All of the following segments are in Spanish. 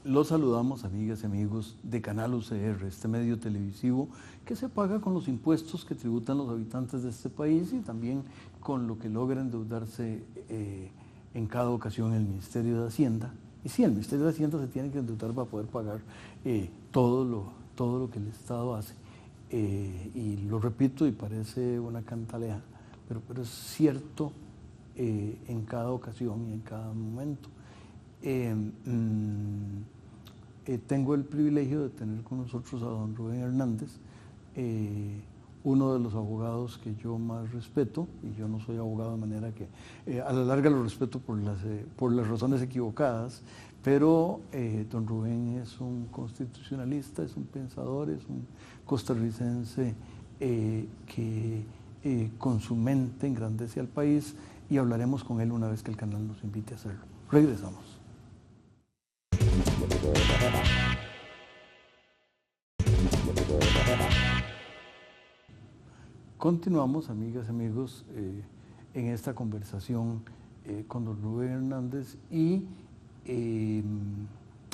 Los saludamos, amigas y amigos de Canal UCR, este medio televisivo que se paga con los impuestos que tributan los habitantes de este país y también con lo que logra endeudarse en cada ocasión el Ministerio de Hacienda. Y sí, el Ministerio de Hacienda se tiene que endeudar para poder pagar todo lo que el Estado hace. Y lo repito y parece una cantaleta, pero es cierto en cada ocasión y en cada momento. Tengo el privilegio de tener con nosotros a don Rubén Hernández, uno de los abogados que yo más respeto, y yo no soy abogado de manera que a la larga lo respeto por las razones equivocadas, pero don Rubén es un constitucionalista, es un pensador, es un costarricense que con su mente engrandece al país, y hablaremos con él una vez que el canal nos invite a hacerlo. Regresamos. Continuamos, amigas y amigos, en esta conversación con don Rubén Hernández, y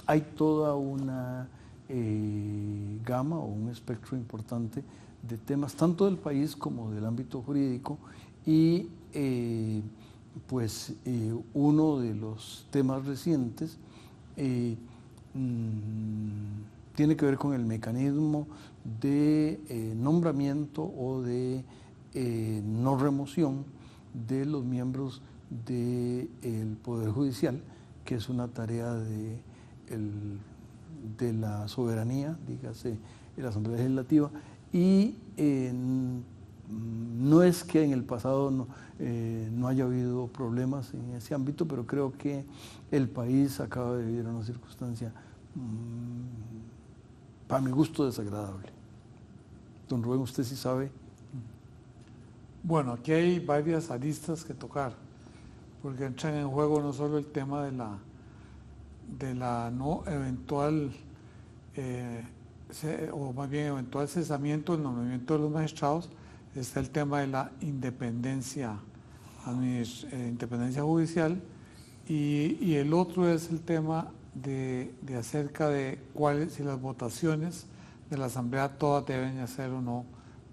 hay toda una gama o un espectro importante de temas, tanto del país como del ámbito jurídico, y uno de los temas recientes tiene que ver con el mecanismo de nombramiento o de no remoción de los miembros del Poder Judicial, que es una tarea de la soberanía, dígase, de la Asamblea Legislativa, y no es que en el pasado no haya habido problemas en ese ámbito, pero creo que el país acaba de vivir una circunstancia para mi gusto desagradable. Don Rubén, usted sí sabe. Bueno, aquí hay varias aristas que tocar, porque entran en juego no solo el tema de la no eventual, o más bien eventual cesamiento del nombramiento de los magistrados, está el tema de la independencia judicial, y el otro es el tema de acerca de si las votaciones de la Asamblea todas deben ser o no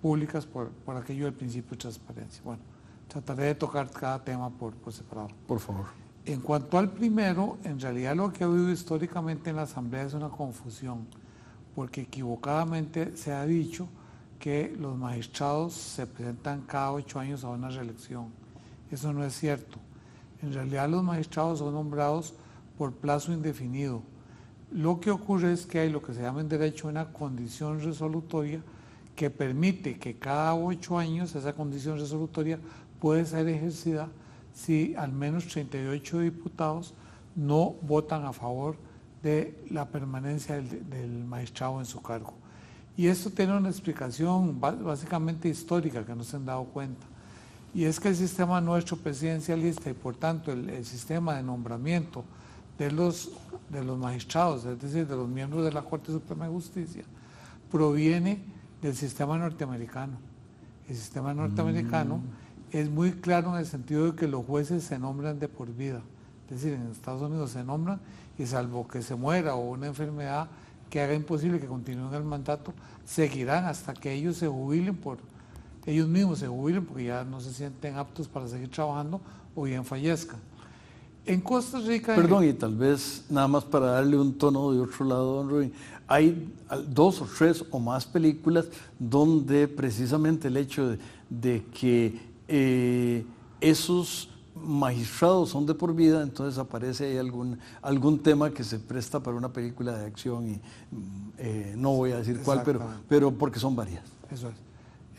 públicas por aquello del principio de transparencia. Bueno, trataré de tocar cada tema por separado. Por favor. En cuanto al primero, en realidad lo que ha habido históricamente en la Asamblea es una confusión, porque equivocadamente se ha dicho que los magistrados se presentan cada 8 años a una reelección. Eso no es cierto. En realidad los magistrados son nombrados por plazo indefinido. Lo que ocurre es que hay lo que se llama en derecho una condición resolutoria que permite que cada 8 años esa condición resolutoria puede ser ejercida si al menos 38 diputados no votan a favor de la permanencia del magistrado en su cargo. Y esto tiene una explicación básicamente histórica que no se han dado cuenta. Y es que el sistema nuestro presidencialista y por tanto el sistema de nombramiento de los magistrados, es decir, de los miembros de la Corte Suprema de Justicia, proviene del sistema norteamericano. El sistema norteamericano es muy claro en el sentido de que los jueces se nombran de por vida. Es decir, en Estados Unidos se nombran y salvo que se muera o una enfermedad que haga imposible que continúen el mandato, seguirán hasta que ellos se jubilen ellos mismos se jubilen porque ya no se sienten aptos para seguir trabajando o bien fallezcan. En Costa Rica... Perdón, y tal vez nada más para darle un tono de otro lado, don Rubén, hay 2 o 3 o más películas donde precisamente el hecho de que esos magistrados son de por vida, entonces aparece ahí algún tema que se presta para una película de acción, y no voy a decir cuál, pero porque son varias. Eso es.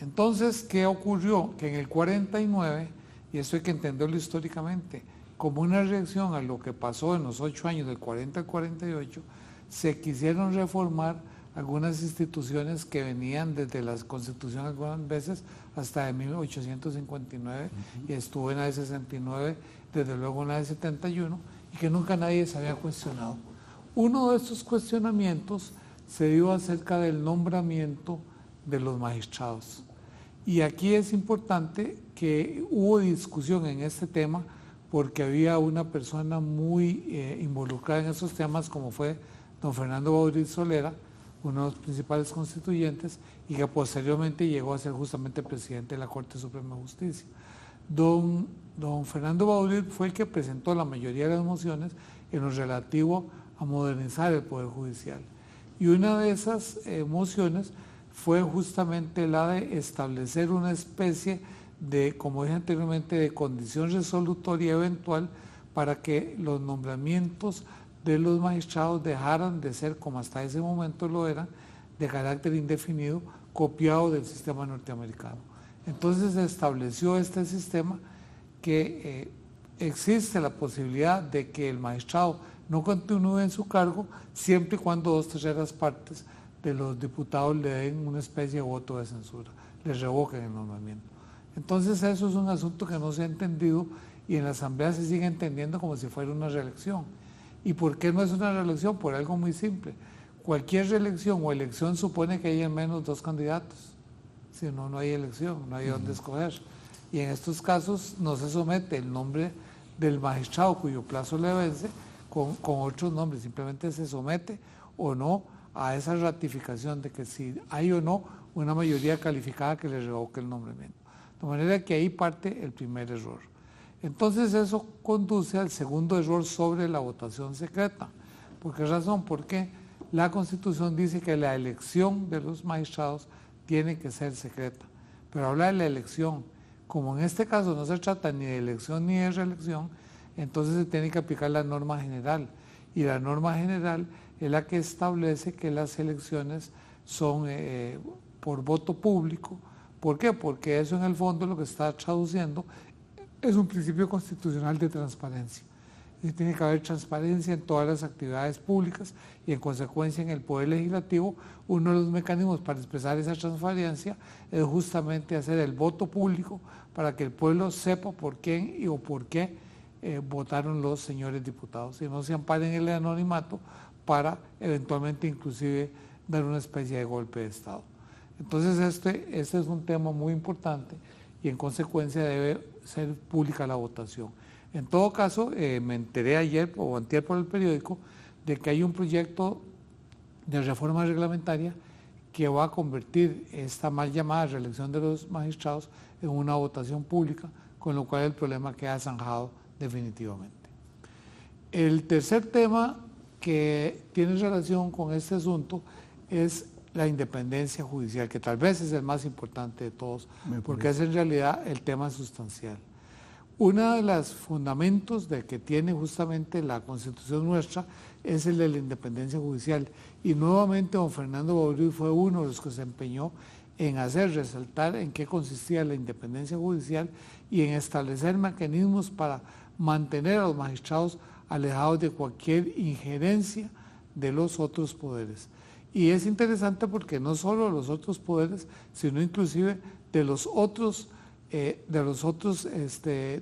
Entonces, ¿qué ocurrió? Que en el 49, y esto hay que entenderlo históricamente, como una reacción a lo que pasó en los 8 años del 40 al 48, se quisieron reformar algunas instituciones que venían desde la Constitución algunas veces hasta de 1859 y estuvo en la de 69, desde luego en la de 71, y que nunca nadie se había cuestionado. Uno de estos cuestionamientos se dio acerca del nombramiento de los magistrados. Y aquí es importante que hubo discusión en este tema porque había una persona muy involucrada en esos temas como fue don Fernando Baudry Solera, uno de los principales constituyentes, y que posteriormente llegó a ser justamente presidente de la Corte Suprema de Justicia. Don Fernando Baudry fue el que presentó la mayoría de las mociones en lo relativo a modernizar el Poder Judicial. Y una de esas mociones fue justamente la de establecer una especie de, como dije anteriormente, de condición resolutoria eventual para que los nombramientos de los magistrados dejaran de ser, como hasta ese momento lo eran, de carácter indefinido, copiado del sistema norteamericano. Entonces se estableció este sistema que existe la posibilidad de que el magistrado no continúe en su cargo siempre y cuando 2/3 partes de los diputados le den una especie de voto de censura, le revoquen el nombramiento. Entonces eso es un asunto que no se ha entendido y en la Asamblea se sigue entendiendo como si fuera una reelección. ¿Y por qué no es una reelección? Por algo muy simple. Cualquier reelección o elección supone que hay al menos 2 candidatos. Si no, no hay elección, no hay dónde escoger. Y en estos casos no se somete el nombre del magistrado cuyo plazo le vence con otros nombres, simplemente se somete o no a esa ratificación de que si hay o no una mayoría calificada que le revoque el nombramiento. De manera que ahí parte el primer error. Entonces eso conduce al segundo error sobre la votación secreta. ¿Por qué razón? Porque la Constitución dice que la elección de los magistrados tiene que ser secreta. Pero habla de la elección. Como en este caso no se trata ni de elección ni de reelección, entonces se tiene que aplicar la norma general. Y la norma general es la que establece que las elecciones son por voto público. ¿Por qué? Porque eso en el fondo lo que está traduciendo es un principio constitucional de transparencia. Y tiene que haber transparencia en todas las actividades públicas y en consecuencia en el Poder Legislativo uno de los mecanismos para expresar esa transparencia es justamente hacer el voto público para que el pueblo sepa por quién y o por qué votaron los señores diputados y no se amparen en el anonimato para eventualmente inclusive dar una especie de golpe de Estado. Entonces este es un tema muy importante y en consecuencia debe ser pública la votación. En todo caso, me enteré ayer o antier por el periódico de que hay un proyecto de reforma reglamentaria que va a convertir esta mal llamada reelección de los magistrados en una votación pública, con lo cual el problema queda zanjado definitivamente. El tercer tema que tiene relación con este asunto es la independencia judicial, que tal vez es el más importante de todos, porque es en realidad el tema sustancial. Uno de los fundamentos de que tiene justamente la Constitución nuestra es el de la independencia judicial. Y nuevamente don Fernando Baudry fue uno de los que se empeñó en hacer resaltar en qué consistía la independencia judicial y en establecer mecanismos para mantener a los magistrados alejados de cualquier injerencia de los otros poderes. Y es interesante porque no solo de los otros poderes, sino inclusive de los otros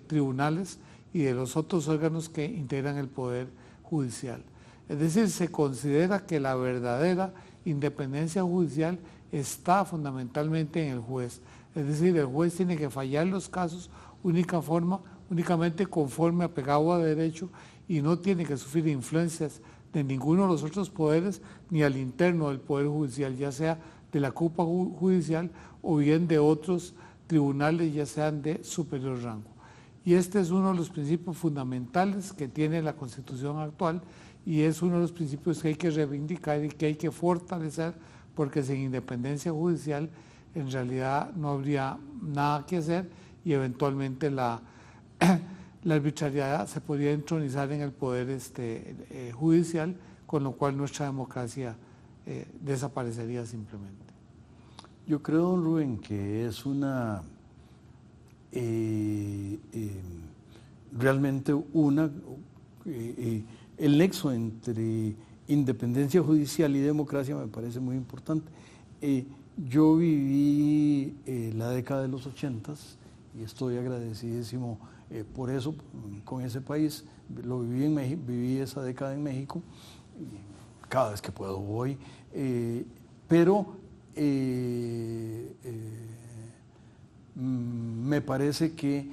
tribunales y de los otros órganos que integran el Poder Judicial. Es decir, se considera que la verdadera independencia judicial está fundamentalmente en el juez. Es decir, el juez tiene que fallar los casos únicamente conforme apegado a derecho y no tiene que sufrir influencias de ninguno de los otros poderes ni al interno del Poder Judicial, ya sea de la Cupa Judicial o bien de otros tribunales, ya sean de superior rango. Y este es uno de los principios fundamentales que tiene la Constitución actual y es uno de los principios que hay que reivindicar y que hay que fortalecer, porque sin independencia judicial en realidad no habría nada que hacer y eventualmente la arbitrariedad se podría entronizar en el poder judicial, con lo cual nuestra democracia desaparecería simplemente. Yo creo, don Rubén, que es realmente el nexo entre independencia judicial y democracia me parece muy importante. Yo viví la década de los 80s y estoy agradecidísimo por eso, con ese país. Lo viví en México, viví esa década en México, y cada vez que puedo voy, pero me parece que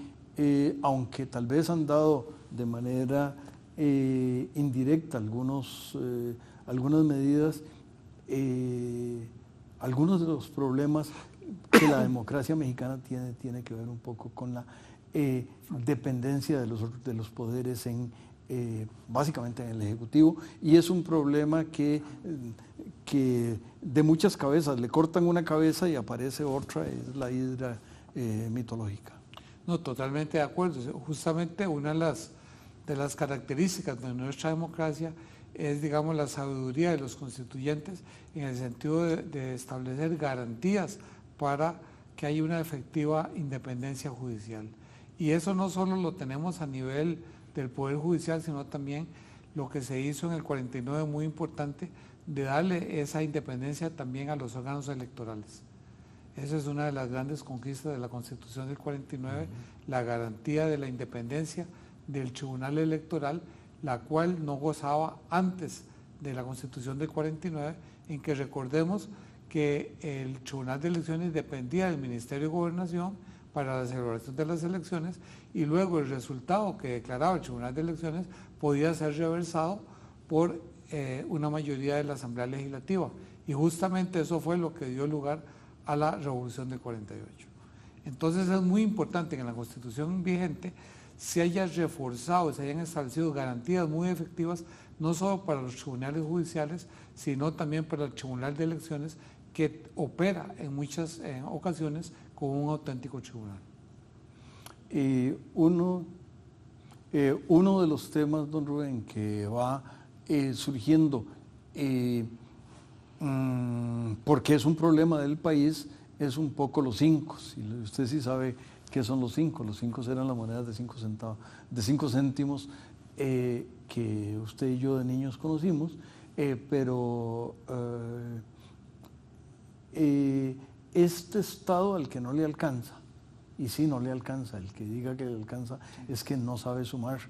aunque tal vez han dado de manera indirecta algunas medidas, algunos de los problemas que la democracia mexicana tiene que ver un poco con la dependencia de los poderes básicamente en el Ejecutivo, y es un problema que de muchas cabezas, le cortan una cabeza y aparece otra, es la hidra mitológica. No, totalmente de acuerdo. Justamente una de las características de nuestra democracia es, digamos, la sabiduría de los constituyentes en el sentido de establecer garantías para que haya una efectiva independencia judicial. Y eso no solo lo tenemos a nivel del Poder Judicial, sino también lo que se hizo en el 49, muy importante, de darle esa independencia también a los órganos electorales. Esa es una de las grandes conquistas de la Constitución del 49, la garantía de la independencia del Tribunal Electoral, la cual no gozaba antes de la Constitución del 49, en que recordemos que el Tribunal de Elecciones dependía del Ministerio de Gobernación para la celebración de las elecciones, y luego el resultado que declaraba el Tribunal de Elecciones podía ser reversado por una mayoría de la Asamblea Legislativa, y justamente eso fue lo que dio lugar a la Revolución del 48. Entonces es muy importante que en la Constitución vigente se haya reforzado, se hayan establecido garantías muy efectivas, no solo para los tribunales judiciales, sino también para el Tribunal de Elecciones, que opera en muchas ocasiones como un auténtico tribunal. Uno de los temas, don Rubén, que va surgiendo, porque es un problema del país, es un poco los 5. Y usted sí sabe qué son los 5. Los 5 eran las monedas de 5 centavos, de 5 céntimos, que usted y yo de niños conocimos, pero este Estado al que no le alcanza, y sí no le alcanza, el que diga que le alcanza es que no sabe sumar.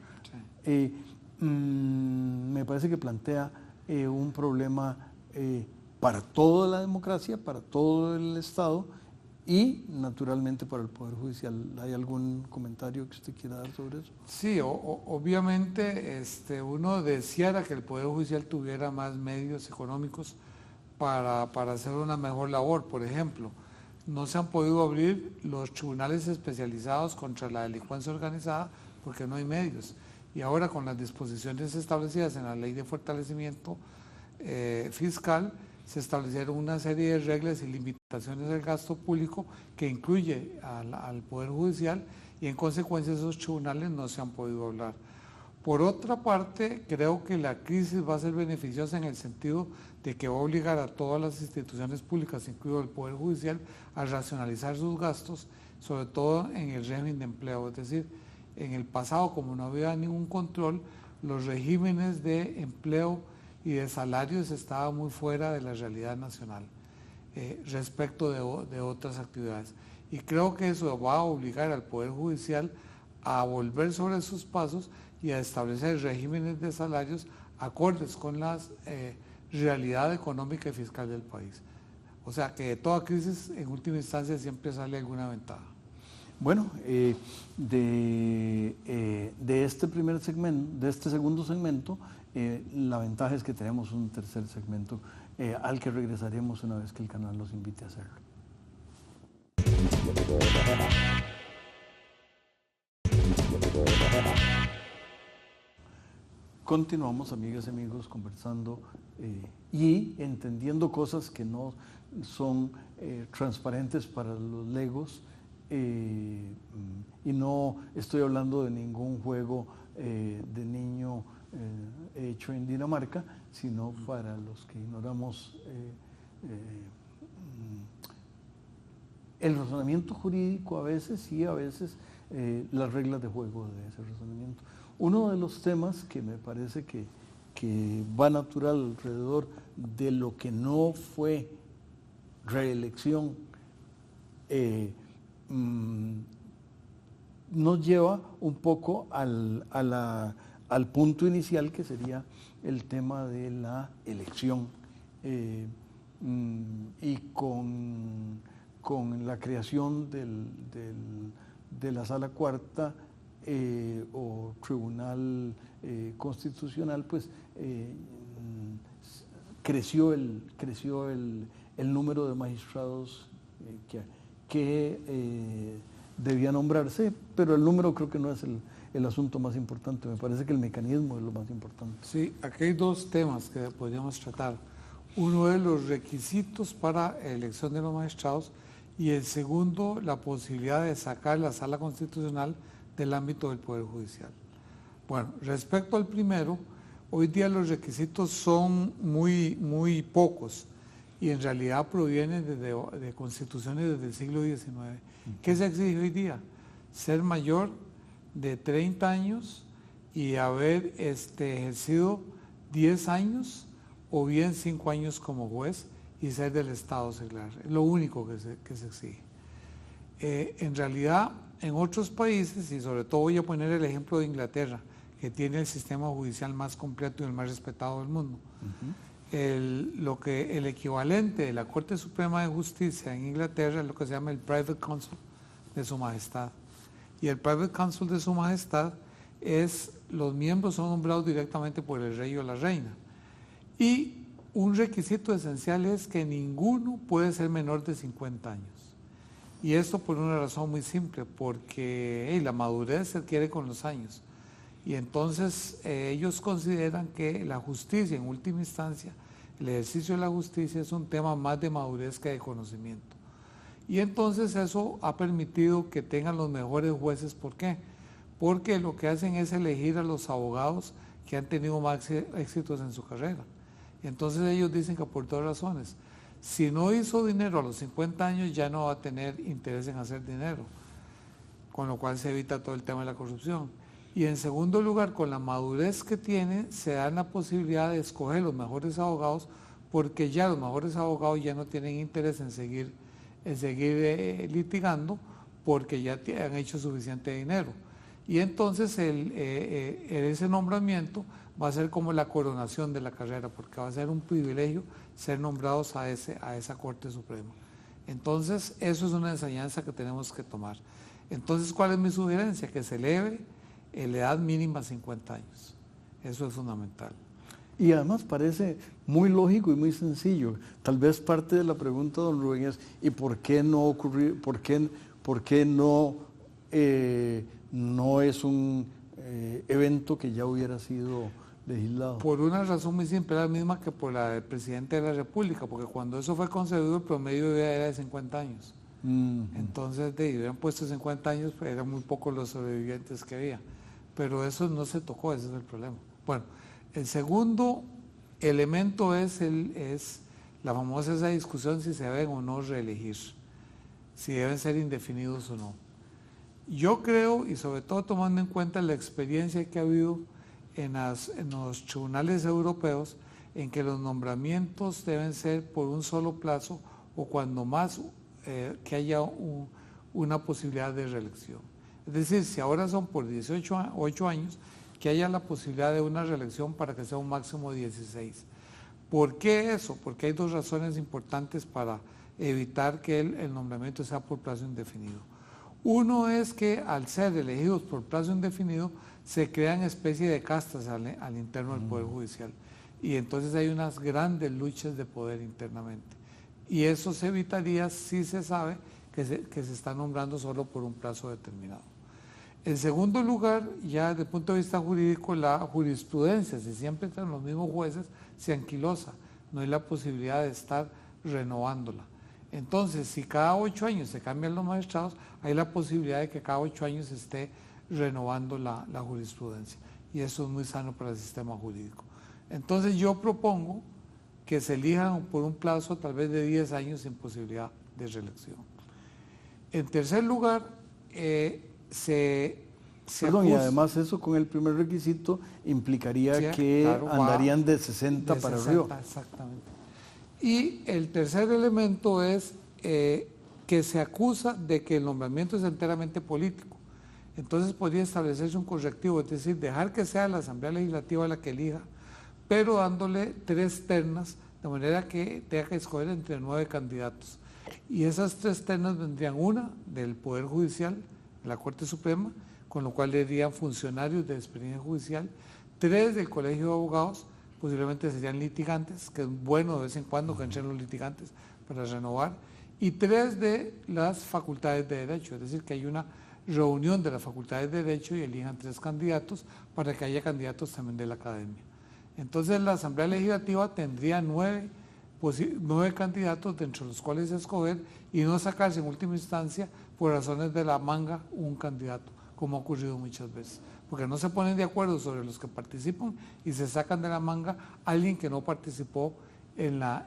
Sí. Me parece que plantea un problema para toda la democracia, para todo el Estado y naturalmente para el Poder Judicial. ¿Hay algún comentario que usted quiera dar sobre eso? Sí, obviamente uno deseara que el Poder Judicial tuviera más medios económicos para hacer una mejor labor. Por ejemplo, no se han podido abrir los tribunales especializados contra la delincuencia organizada porque no hay medios. Y ahora, con las disposiciones establecidas en la Ley de Fortalecimiento Fiscal, se establecieron una serie de reglas y limitaciones del gasto público que incluye al Poder Judicial, y en consecuencia esos tribunales no se han podido hablar. Por otra parte, creo que la crisis va a ser beneficiosa en el sentido de que va a obligar a todas las instituciones públicas, incluido el Poder Judicial, a racionalizar sus gastos, sobre todo en el régimen de empleo. Es decir, en el pasado, como no había ningún control, los regímenes de empleo y de salarios estaban muy fuera de la realidad nacional respecto de otras actividades. Y creo que eso va a obligar al Poder Judicial a volver sobre sus pasos y a establecer regímenes de salarios acordes con la realidad económica y fiscal del país. O sea que de toda crisis, en última instancia, siempre sale alguna ventaja. Bueno, de este primer segmento, de este segundo segmento, la ventaja es que tenemos un tercer segmento al que regresaremos una vez que el canal nos invite a hacerlo. Continuamos, amigas y amigos, conversando y entendiendo cosas que no son transparentes para los legos, y no estoy hablando de ningún juego de niño hecho en Dinamarca, sino para los que ignoramos el razonamiento jurídico a veces, y a veces las reglas de juego de ese razonamiento. Uno de los temas que me parece que que va natural alrededor de lo que no fue reelección, nos lleva un poco al punto inicial, que sería el tema de la elección. Y con la creación de la Sala Cuarta o Tribunal Constitucional, pues creció el número de magistrados que debía nombrarse, pero el número creo que no es el asunto más importante. Me parece que el mecanismo es lo más importante. Sí, aquí hay dos temas que podríamos tratar. Uno es los requisitos para la elección de los magistrados y el segundo, la posibilidad de sacar la Sala Constitucional del ámbito del Poder Judicial. Bueno, respecto al primero, hoy día los requisitos son muy pocos y en realidad provienen de constituciones desde el siglo XIX. ¿Qué se exige hoy día? Ser mayor de 30 años y haber ejercido 10 años o bien 5 años como juez y ser del Estado seglar. Es lo único que se exige. En realidad, en otros países, y sobre todo voy a poner el ejemplo de Inglaterra, que tiene el sistema judicial más completo y el más respetado del mundo. El equivalente de la Corte Suprema de Justicia en Inglaterra es lo que se llama el Private Counsel de Su Majestad. Y el Private Counsel de Su Majestad los miembros son nombrados directamente por el rey o la reina. Y un requisito esencial es que ninguno puede ser menor de 50 años. Y esto por una razón muy simple, porque la madurez se adquiere con los años. Y entonces ellos consideran que la justicia, en última instancia, el ejercicio de la justicia es un tema más de madurez que de conocimiento. Y entonces eso ha permitido que tengan los mejores jueces. ¿Por qué? Porque lo que hacen es elegir a los abogados que han tenido más éxitos en su carrera. Entonces ellos dicen que por dos razones. Si no hizo dinero a los 50 años, ya no va a tener interés en hacer dinero, con lo cual se evita todo el tema de la corrupción. Y en segundo lugar, con la madurez que tiene, se dan la posibilidad de escoger los mejores abogados, porque ya los mejores abogados ya no tienen interés en seguir litigando, porque ya han hecho suficiente dinero. Y entonces ese nombramiento va a ser como la coronación de la carrera, porque va a ser un privilegio ser nombrados a esa Corte Suprema. Entonces, eso es una enseñanza que tenemos que tomar. Entonces, ¿cuál es mi sugerencia? Que se eleve la edad mínima a 50 años. Eso es fundamental. Y además parece muy lógico y muy sencillo. Tal vez parte de la pregunta, don Rubén, es ¿y por qué no ocurrir, por qué no es un evento que ya hubiera sido legislado? Por una razón muy simple, la misma que por la del presidente de la República, porque cuando eso fue concebido el promedio de edad era de 50 años. Entonces, hubieran puesto 50 años, pues eran muy pocos los sobrevivientes que había. Pero eso no se tocó, ese es el problema. Bueno, el segundo elemento es la famosa esa discusión si se deben o no reelegir, si deben ser indefinidos o no. Yo creo, y sobre todo tomando en cuenta la experiencia que ha habido en los tribunales europeos, en que los nombramientos deben ser por un solo plazo o cuando más que haya una posibilidad de reelección. Es decir, si ahora son por 8 años, que haya la posibilidad de una reelección para que sea un máximo de 16. ¿Por qué eso? Porque hay dos razones importantes para evitar que el nombramiento sea por plazo indefinido. Uno es que al ser elegidos por plazo indefinido, se crean especie de castas al interno del Poder Judicial. Y entonces hay unas grandes luchas de poder internamente. Y eso se evitaría si se sabe que se está nombrando solo por un plazo determinado. En segundo lugar, ya desde el punto de vista jurídico, la jurisprudencia, si siempre están los mismos jueces, se anquilosa. No hay la posibilidad de estar renovándola. Entonces, si cada 8 años se cambian los magistrados, hay la posibilidad de que cada 8 años se esté renovando la jurisprudencia. Y eso es muy sano para el sistema jurídico. Entonces, yo propongo que se elijan por un plazo tal vez de 10 años sin posibilidad de reelección. En tercer lugar, se Perdón, y además eso con el primer requisito implicaría sí, que claro, andarían de 60 de para 60, arriba. exactamente. Y el tercer elemento es que se acusa de que el nombramiento es enteramente político. Entonces podría establecerse un correctivo, es decir, dejar que sea la Asamblea Legislativa la que elija, pero dándole 3 ternas, de manera que tenga que escoger entre 9 candidatos. Y esas 3 ternas vendrían una del Poder Judicial, de la Corte Suprema, con lo cual serían funcionarios de experiencia judicial, 3 del Colegio de Abogados, posiblemente serían litigantes, que es bueno de vez en cuando que entren los litigantes para renovar, y 3 de las facultades de Derecho, es decir, que hay una reunión de las facultades de Derecho y elijan 3 candidatos para que haya candidatos también de la academia. Entonces la Asamblea Legislativa tendría 9 candidatos, de entre los cuales escoger y no sacarse en última instancia por razones de la manga un candidato, como ha ocurrido muchas veces, porque no se ponen de acuerdo sobre los que participan y se sacan de la manga a alguien que no participó en la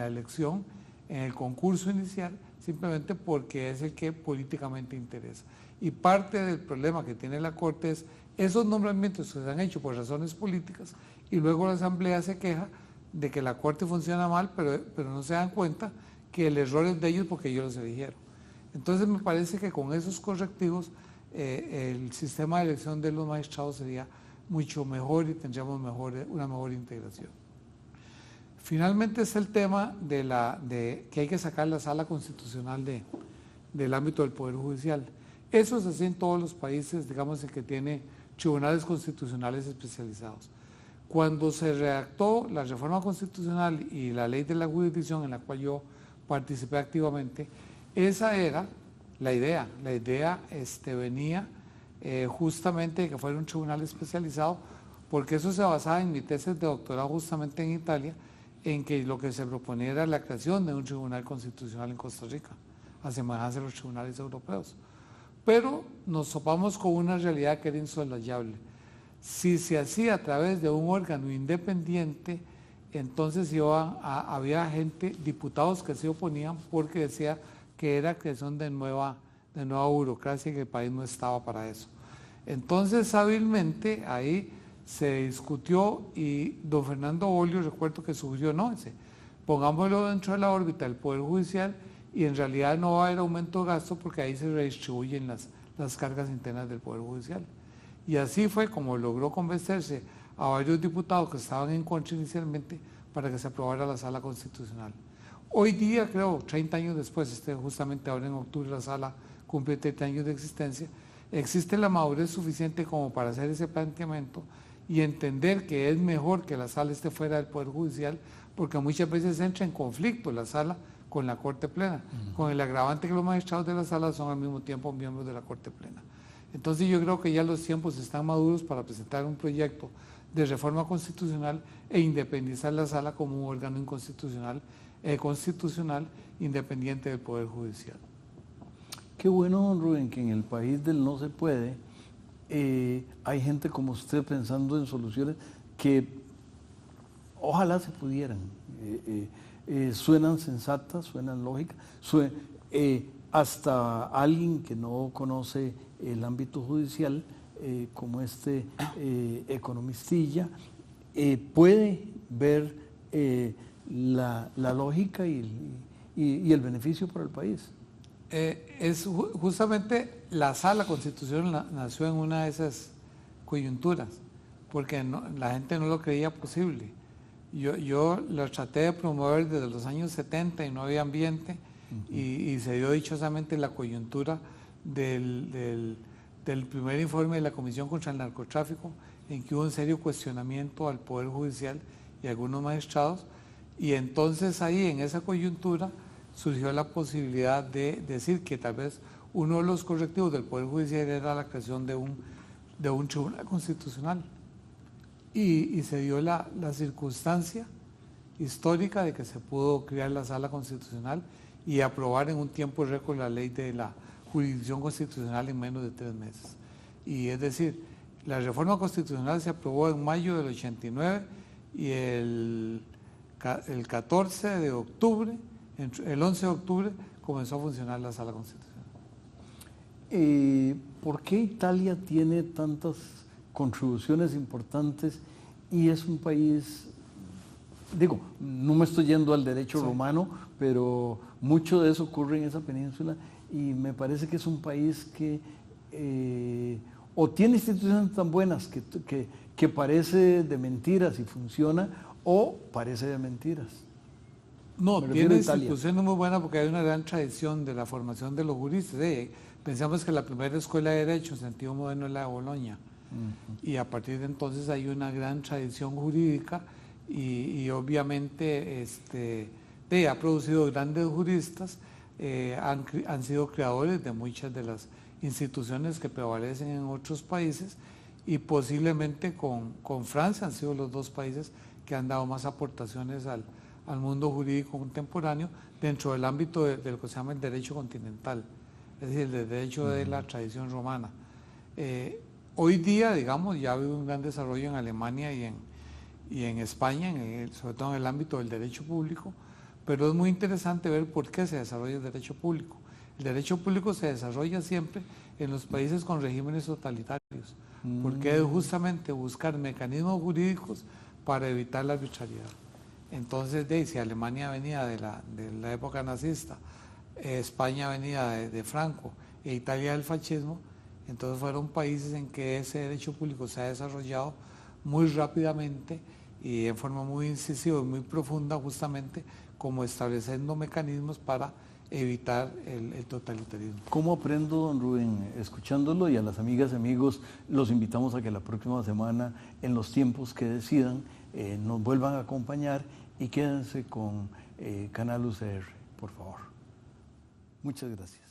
elección, en el concurso inicial, simplemente porque es el que políticamente interesa. Y parte del problema que tiene la Corte es esos nombramientos que se han hecho por razones políticas y luego la Asamblea se queja de que la Corte funciona mal, pero no se dan cuenta que el error es de ellos porque ellos los eligieron. Entonces me parece que con esos correctivos el sistema de elección de los magistrados sería mucho mejor y tendríamos una mejor integración. Finalmente es el tema de que hay que sacar la sala constitucional del ámbito del Poder Judicial. Eso se hace en todos los países, digamos, en que tiene tribunales constitucionales especializados. Cuando se redactó la reforma constitucional y la ley de la jurisdicción, en la cual yo participé activamente, esa era la idea. La idea venía justamente de que fuera un tribunal especializado, porque eso se basaba en mi tesis de doctorado justamente en Italia, en que lo que se proponía era la creación de un tribunal constitucional en Costa Rica, a semejanza de los tribunales europeos. Pero nos topamos con una realidad que era insoslayable. Si se hacía a través de un órgano independiente, entonces había diputados que se oponían porque decía que era creación de nueva burocracia y que el país no estaba para eso. Entonces, hábilmente, ahí se discutió y don Fernando Bolio, recuerdo que sugirió, no, pongámoslo dentro de la órbita del Poder Judicial y en realidad no va a haber aumento de gasto porque ahí se redistribuyen las cargas internas del Poder Judicial. Y así fue como logró convencerse a varios diputados que estaban en contra inicialmente para que se aprobara la sala constitucional. Hoy día, creo, 30 años después, justamente ahora en octubre la sala cumple 30 años de existencia, existe la madurez suficiente como para hacer ese planteamiento y entender que es mejor que la sala esté fuera del Poder Judicial, porque muchas veces entra en conflicto la sala con la Corte Plena, con el agravante que los magistrados de la sala son al mismo tiempo miembros de la Corte Plena. Entonces yo creo que ya los tiempos están maduros para presentar un proyecto de reforma constitucional e independizar la sala como un órgano constitucional independiente del Poder Judicial. Qué bueno, don Rubén, que en el país del no se puede hay gente como usted pensando en soluciones que ojalá se pudieran. Suenan sensatas, suenan lógicas, hasta alguien que no conoce el ámbito judicial, como economistilla, puede ver la lógica y el beneficio para el país. Justamente la sala constitucional nació en una de esas coyunturas, porque la gente no lo creía posible. Yo lo traté de promover desde los años 70 y no había ambiente, y se dio dichosamente la coyuntura del primer informe de la Comisión contra el Narcotráfico, en que hubo un serio cuestionamiento al Poder Judicial y a algunos magistrados, y entonces ahí en esa coyuntura surgió la posibilidad de decir que tal vez uno de los correctivos del Poder Judicial era la creación de un tribunal constitucional. Y se dio la circunstancia histórica de que se pudo crear la sala constitucional y aprobar en un tiempo récord la ley de la jurisdicción constitucional en menos de 3 meses. Y es decir, la reforma constitucional se aprobó en mayo del 89 y el 14 de octubre, el 11 de octubre comenzó a funcionar la sala constitucional. ¿Por qué Italia tiene tantas contribuciones importantes y es un país, digo, no me estoy yendo al derecho romano, pero mucho de eso ocurre en esa península y me parece que es un país que o tiene instituciones tan buenas que parece de mentiras y funciona, o parece de mentiras? No, tiene instituciones muy buenas porque hay una gran tradición de la formación de los juristas. Pensamos que la primera escuela de Derecho en sentido moderno es la de Bolonia. Y a partir de entonces hay una gran tradición jurídica y obviamente ha producido grandes juristas, han sido creadores de muchas de las instituciones que prevalecen en otros países y posiblemente con Francia han sido los dos países que han dado más aportaciones al mundo jurídico contemporáneo dentro del ámbito de lo que se llama el derecho continental, es decir, el derecho de la tradición romana. Hoy día, digamos, ya ha habido un gran desarrollo en Alemania y en España, sobre todo en el ámbito del derecho público, pero es muy interesante ver por qué se desarrolla el derecho público. El derecho público se desarrolla siempre en los países con regímenes totalitarios, porque es justamente buscar mecanismos jurídicos para evitar la arbitrariedad. Entonces, si Alemania venía de la época nazista, España venía de Franco e Italia del fascismo, entonces fueron países en que ese derecho público se ha desarrollado muy rápidamente y en forma muy incisiva y muy profunda, justamente como estableciendo mecanismos para evitar el totalitarismo. ¿Cómo aprendo, don Rubén? Escuchándolo, y a las amigas y amigos los invitamos a que la próxima semana, en los tiempos que decidan, nos vuelvan a acompañar y quédense con Canal UCR, por favor. Muchas gracias.